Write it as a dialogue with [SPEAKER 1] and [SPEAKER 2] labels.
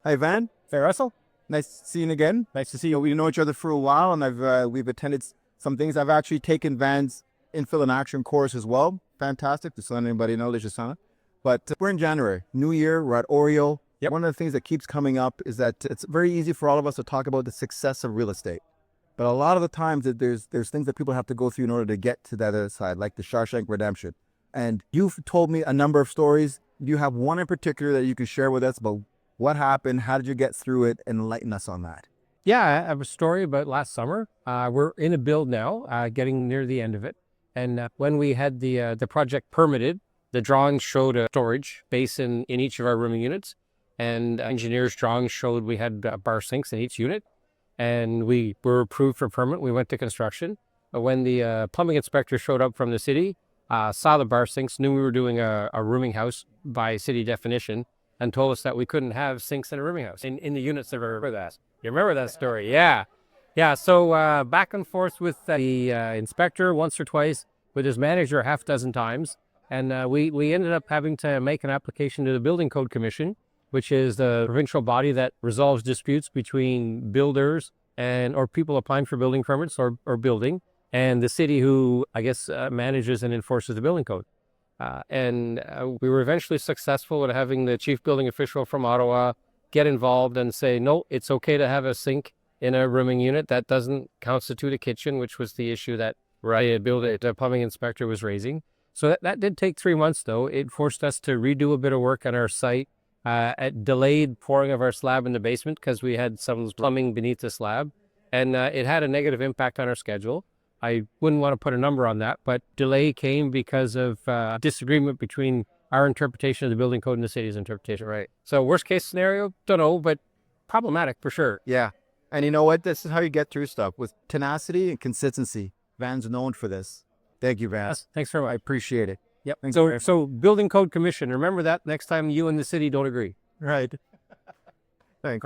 [SPEAKER 1] Hi, Van.
[SPEAKER 2] Hey, Russell.
[SPEAKER 1] Nice seeing you again.
[SPEAKER 2] Nice to see you.
[SPEAKER 1] We know each other for a while, and we've attended some things. I've actually taken Van's infill and action course as well. Fantastic. Just let anybody know, Lishasana. But we're in January, New Year. We're at OREIO.
[SPEAKER 2] Yep.
[SPEAKER 1] One of the things that keeps coming up is that it's very easy for all of us to talk about the success of real estate. But a lot of the times that there's things that people have to go through in order to get to that other side, like the Shawshank Redemption. And you've told me a number of stories. Do you have one in particular that you can share with us about what happened? How did you get through it? Enlighten us on that.
[SPEAKER 2] Yeah, I have a story about last summer. We're in a build now, getting near the end of it. And when we had the project permitted, the drawings showed a storage basin in each of our rooming units. And engineers' drawings showed we had bar sinks in each unit. And we were approved for permit. We went to construction. But when the plumbing inspector showed up from the city, saw the bar sinks, knew we were doing a rooming house by city definition, and told us that we couldn't have sinks in a rooming house in the units that were with us. You remember that story? Yeah. Yeah. So back and forth with the inspector once or twice, with his manager half a dozen times. And we ended up having to make an application to the Building Code Commission, which is the provincial body that resolves disputes between builders or people applying for building permits or building, and the city who, I guess, manages and enforces the building code. And we were eventually successful at having the chief building official from Ottawa get involved and say, no, it's okay to have a sink in a rooming unit. That doesn't constitute a kitchen, which was the issue that the plumbing inspector was raising. So that did take 3 months, though. It forced us to redo a bit of work on our site. It delayed pouring of our slab in the basement because we had some plumbing beneath the slab. And it had a negative impact on our schedule. I wouldn't want to put a number on that, but delay came because of disagreement between our interpretation of the building code and the city's interpretation.
[SPEAKER 1] Right.
[SPEAKER 2] So worst case scenario, don't know, but problematic for sure.
[SPEAKER 1] Yeah. And you know what? This is how you get through stuff with tenacity and consistency. Van's known for this. Thank you, Van.
[SPEAKER 2] Yes, thanks very
[SPEAKER 1] I
[SPEAKER 2] much.
[SPEAKER 1] appreciate it.
[SPEAKER 2] Yep.
[SPEAKER 1] Thanks.
[SPEAKER 2] So Building Code Commission, remember that next time you and the city don't agree.
[SPEAKER 1] Right. Thanks.